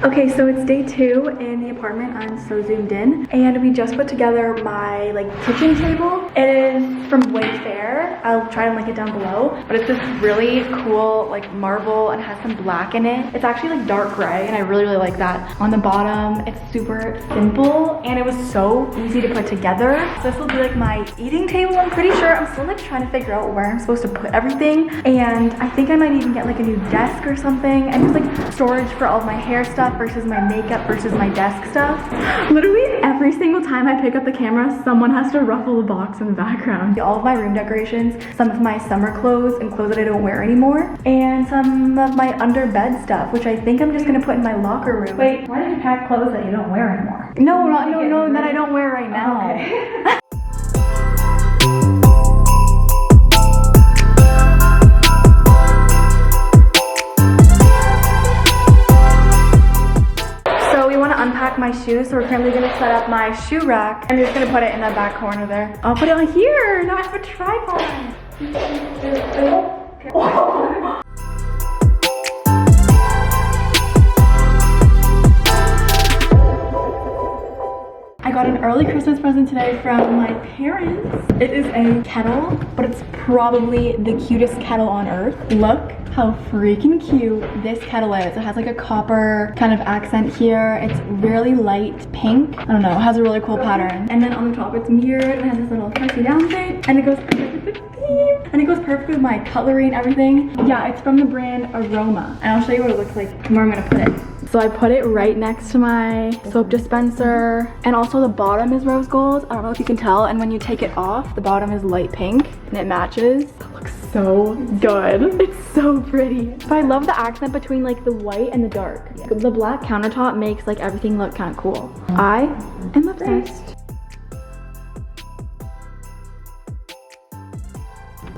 Okay, so it's day 2 in the apartment. I'm so zoomed in, and we just put together my kitchen table. It is from Wayfair. I'll try to link it down below, but it's this really cool marble and has some black in it. It's actually dark gray, and I really like that. On the bottom, it's super simple, and it was so easy to put together. So this will be my eating table. I'm pretty sure. I'm still trying to figure out where I'm supposed to put everything, and I think I might even get a new desk or something, and just storage for all of my hair stuff versus my makeup versus my desk stuff. Literally every single time I pick up the camera, someone has to ruffle the box in the background. All of my room decorations, some of my summer clothes and clothes that I don't wear anymore, and some of my under bed stuff, which I think I'm just gonna put in my locker room. Wait, why did you pack clothes that you don't wear anymore? No, that I don't wear right now. Okay. Unpack my shoes, so we're currently gonna set up my shoe rack. I'm just gonna put it in that back corner there. I'll put it on here. Now I have a tripod. I got an early Christmas present today from my parents. It is a kettle, but it's probably the cutest kettle on earth. Look how freaking cute this kettle is. It has a copper kind of accent here. It's really light pink. I don't know, it has a really cool pattern. And then on the top it's mirrored and it has this little pressy down thing. And it goes perfect with the theme. And it goes perfect with my cutlery and everything. Yeah, it's from the brand Aroma. And I'll show you what it looks like and where I'm gonna put it. So I put it right next to my soap dispenser. And also the bottom is rose gold. I don't know if you can tell. And when you take it off, the bottom is light pink and it matches. It looks so good. It's so pretty. But I love the accent between the white and the dark. Yeah. The black countertop makes everything look kind of cool. I am obsessed.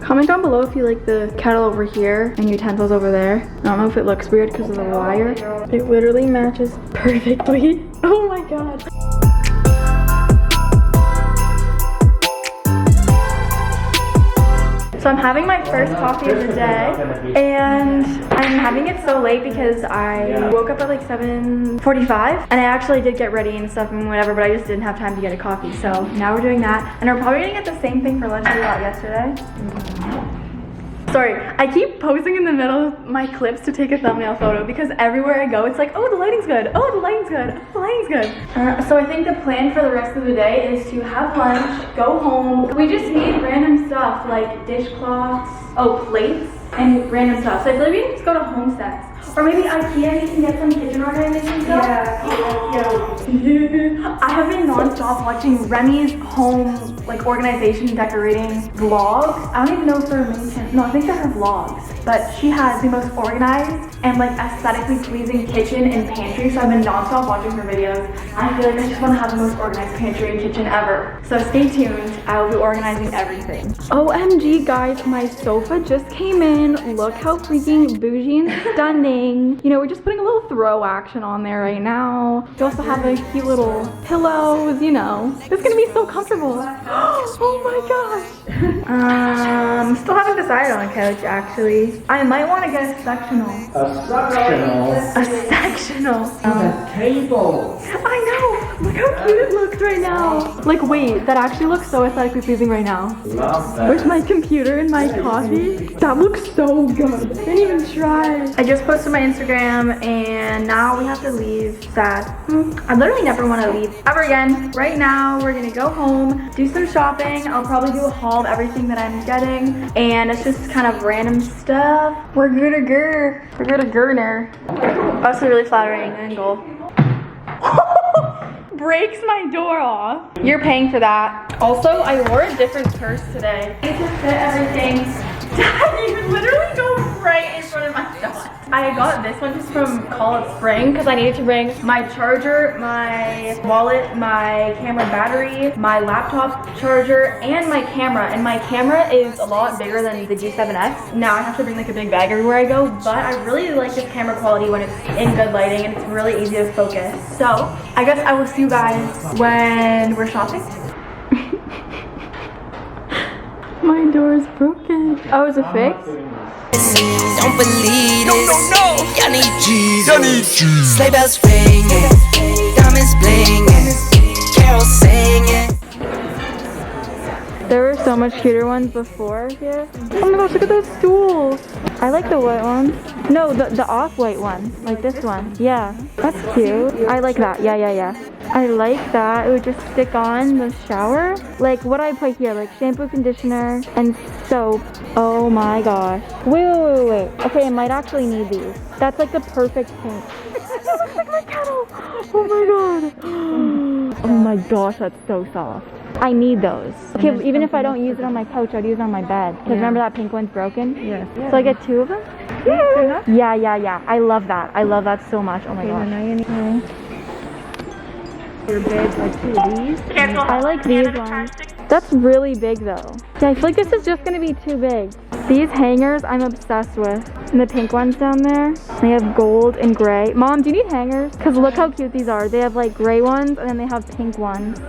Comment down below if you like the kettle over here and utensils over there. I don't know if it looks weird because of the wire. It literally matches perfectly. Oh my god. So I'm having my first coffee of the day, and I'm having it so late because I woke up at 7:45, and I actually did get ready and stuff and whatever, but I just didn't have time to get a coffee. So now we're doing that, and we're probably gonna get the same thing for lunch we got yesterday. Sorry, I keep posing in the middle of my clips to take a thumbnail photo because everywhere I go, it's oh, the lighting's good. Oh, the lighting's good. Oh, the lighting's good. So I think the plan for the rest of the day is to have lunch, go home. We just need random stuff like dishcloths, plates, and random stuff. So I feel like we can just go to Home Sense. Or maybe IKEA, you can get some kitchen organization stuff. Yeah. I have been non-stop watching Remy's home organization decorating vlogs. I don't even know if they're main channel. No, I think they're her vlogs. But she has the most organized and aesthetically pleasing kitchen and pantry. So I've been non-stop watching her videos. I feel like I just want to have the most organized pantry and kitchen ever. So stay tuned. I will be organizing everything. OMG guys, my sofa just came in. Look how freaking bougie and stunning. You know, we're just putting a little throw action on there right now. We also have cute little pillows, you know. It's gonna be so comfortable. Oh my gosh. Still haven't decided on a couch actually. I might want to get a sectional. A sectional? A sectional. A table. I know. Look how cute it looks right now. Wait, that actually looks so aesthetically pleasing right now. Love that. With my computer and my coffee. That looks so good. Didn't even try. I just posted my Instagram and now we have to leave. Sad. I literally never want to leave ever again. Right now we're gonna go home, do some shopping. I'll probably do a haul of everything that I'm getting, and it's just kind of random stuff. We're gonna gurner. That's a really flattering angle. Breaks my door off. You're paying for that. Also, I wore a different purse today. I need to fit everything. Dad, you literally go right in front of my shot. I got this one just from College Spring because I needed to bring my charger, my wallet, my camera battery, my laptop charger, and my camera. And my camera is a lot bigger than the G7X. Now I have to bring a big bag everywhere I go, but I really like this camera quality when it's in good lighting and it's really easy to focus. So I guess I will see you guys when we're shopping. My door is broken. Oh, is it fixed? Don't believe this. No. I need Jesus. Sleigh bells ringing, diamonds blinging, carols singing. There were so much cuter ones before here. Oh my gosh, look at those stools. I like the white ones. No, the off-white one. Like this one. Yeah, that's cute. I like that. Yeah. I like that. It would just stick on the shower. Like what I put here, like shampoo, conditioner, and soap. Oh my gosh. Wait. Okay, I might actually need these. That's like the perfect pink. It looks like my kettle. Oh my god. Oh my gosh, that's so soft. I need those. Okay, even if I don't use it on my couch, I'd use it on my bed. Because remember that pink one's broken? Yes. So I get 2 of them? Yeah. I love that. I love that so much. Oh my gosh. They're big, like 2 of these. I like these ones. That's really big though. Yeah, I feel like this is just gonna be too big. These hangers I'm obsessed with. And the pink ones down there. They have gold and gray. Mom, do you need hangers? Because look how cute these are. They have like gray ones and then they have pink ones.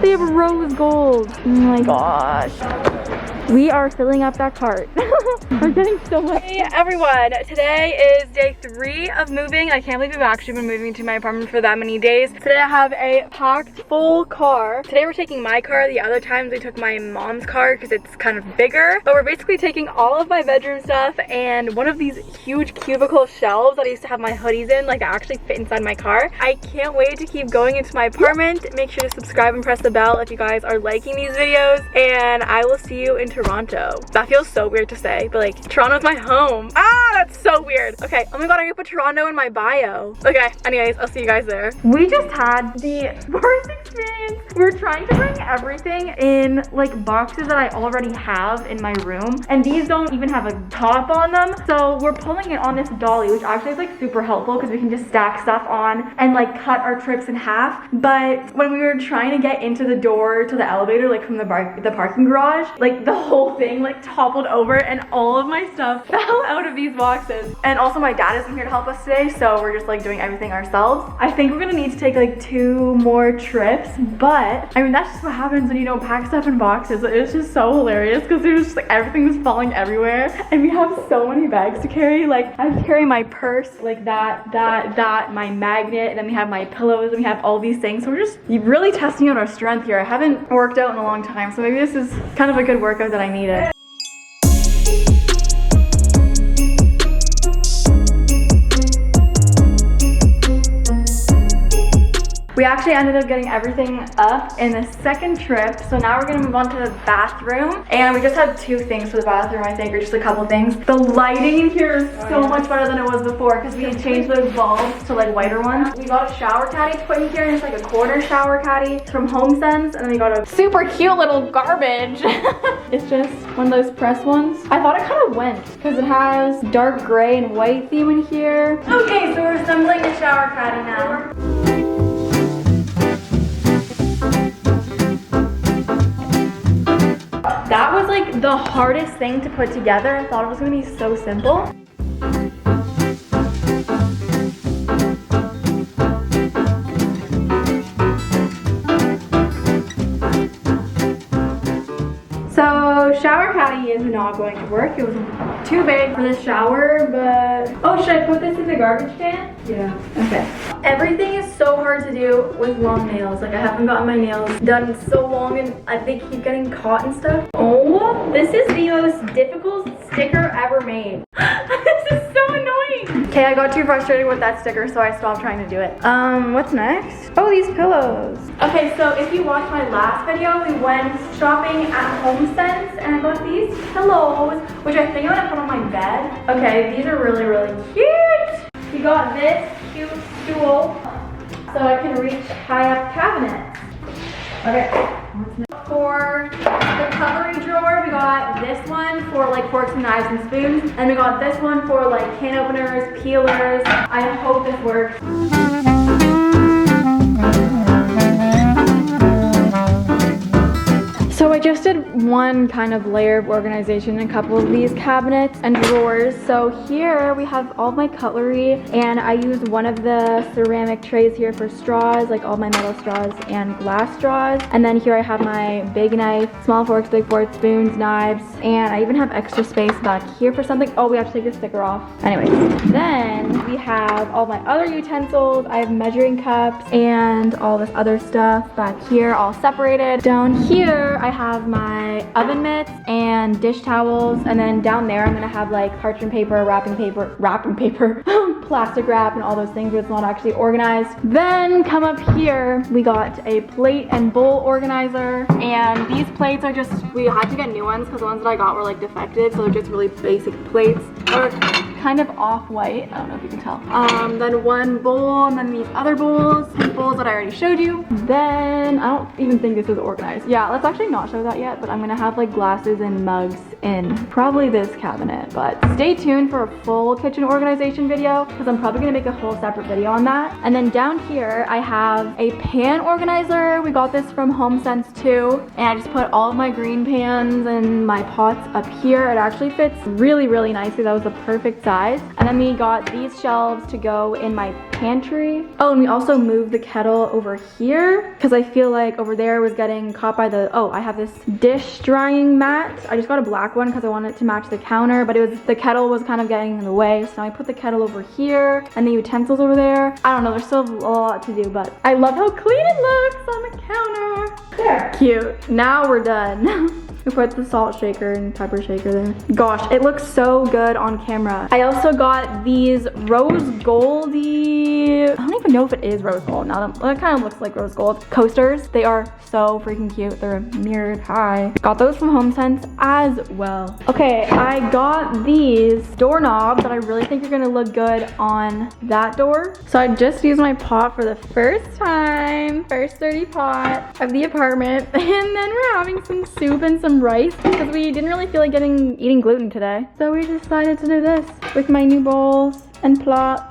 They have rose gold. Oh my gosh. We are filling up that cart. We're getting so much. Hey everyone, today is day 3 of moving. I can't believe I've actually been moving to my apartment for that many days. Today I have a packed full car. Today we're taking my car. The other times we took my mom's car because it's kind of bigger. But we're basically taking all of my bedroom stuff and one of these huge cubicle shelves that I used to have my hoodies in, like that actually fit inside my car. I can't wait to keep going into my apartment. Make sure to subscribe and press the bell if you guys are liking these videos. And I will see you in Toronto. That feels so weird to say, but like Toronto's my home. That's so weird. Okay, oh my god, I can put Toronto in my bio. Okay, anyways, I'll see you guys there. We just had the worst experience. We're trying to bring everything in like boxes that I already have in my room, and these don't even have a top on them. So we're pulling it on this dolly, which actually is like super helpful because we can just stack stuff on and like cut our trips in half. But when we were trying to get into the door to the elevator, like from the parking garage, like the whole thing like toppled over and all of my stuff fell out of these boxes. And also my dad isn't here to help us today, so we're just like doing everything ourselves. I think we're gonna need to take like 2 more trips, but I mean that's just what happens when you don't pack stuff in boxes. It's just so hilarious because there's just like everything was falling everywhere and we have so many bags to carry. Like I have to carry my purse, like that, my magnet, and then we have my pillows and we have all these things. So we're just really testing out our strength here. I haven't worked out in a long time, so maybe this is kind of a good workout that I needed. We actually ended up getting everything up in the second trip. So now we're gonna move on to the bathroom. And we just had 2 things for the bathroom, I think, or just a couple things. The lighting in here is so much better than it was before because we had changed those bulbs to like whiter ones. We got a shower caddy to put in here, and it's like a quarter shower caddy. It's from HomeSense. And then we got a super cute little garbage. It's just one of those press ones. I thought it kind of went because it has dark gray and white theme in here. Okay, so we're assembling the shower caddy now. That was like the hardest thing to put together. I thought it was gonna be so simple. So shower caddy is not going to work. It was too big for the shower, but oh, should I put this in the garbage can? Yeah. Okay. Everything is so hard to do with long nails. Like I haven't gotten my nails done in so long and they keep getting caught and stuff. Oh, this is the most difficult sticker ever made. This is so annoying. Okay, I got too frustrated with that sticker, so I stopped trying to do it. What's next? Oh, these pillows. Okay, so if you watched my last video, we went shopping at HomeSense and I got these pillows, which I think I'm gonna put on my bed. Okay, these are really, really cute. We got this cute stool so I can reach high up cabinets. Okay. For the cutlery drawer, we got this one for like forks and knives and spoons, and we got this one for like can openers, peelers. I hope this works. So I just just did one kind of layer of organization in a couple of these cabinets and drawers. So here we have all of my cutlery, and I used one of the ceramic trays here for straws, like all my metal straws and glass straws. And then here I have my big knife, small forks, big forks, spoons, knives, and I even have extra space back here for something. Oh, we have to take the sticker off. Anyways, then we have all my other utensils. I have measuring cups and all this other stuff back here, all separated. Down here, I have my oven mitts and dish towels, and then down there, I'm gonna have like parchment paper, wrapping paper, plastic wrap, and all those things where it's not actually organized. Then come up here, we got a plate and bowl organizer, and these plates are just, we had to get new ones because the ones that I got were like defective, so they're just really basic plates. Or kind of off-white, I don't know if you can tell. Then one bowl, and then these other bowls, pink bowls that I already showed you. Then, I don't even think this is organized. Yeah, let's actually not show that yet, but I'm gonna have like glasses and mugs in probably this cabinet. But stay tuned for a full kitchen organization video, because I'm probably gonna make a whole separate video on that. And then down here, I have a pan organizer. We got this from HomeSense too, and I just put all of my green pans and my pots up here. It actually fits really, really nicely. That was the perfect size. And then we got these shelves to go in my pantry. Oh, and we also moved the kettle over here because I feel like over there was getting caught by the, oh, I have this dish drying mat. I just got a black one because I wanted it to match the counter, but it was, the kettle was kind of getting in the way. So now I put the kettle over here and the utensils over there. I don't know, there's still a lot to do, but I love how clean it looks on the counter. There. Cute. Now we're done. We put the salt shaker and pepper shaker there. Gosh, it looks so good on camera. I also got these rose goldy, I don't even know if it is rose gold now. It kind of looks like rose gold coasters. They are so freaking cute. They're mirrored high. Got those from HomeSense as well. Okay, I got these doorknobs that I really think are gonna look good on that door. So I just used my pot for the first time, first dirty pot of the apartment. And then we're having some soup and some rice because we didn't really feel like eating gluten today. So we decided to do this with my new bowls and plot.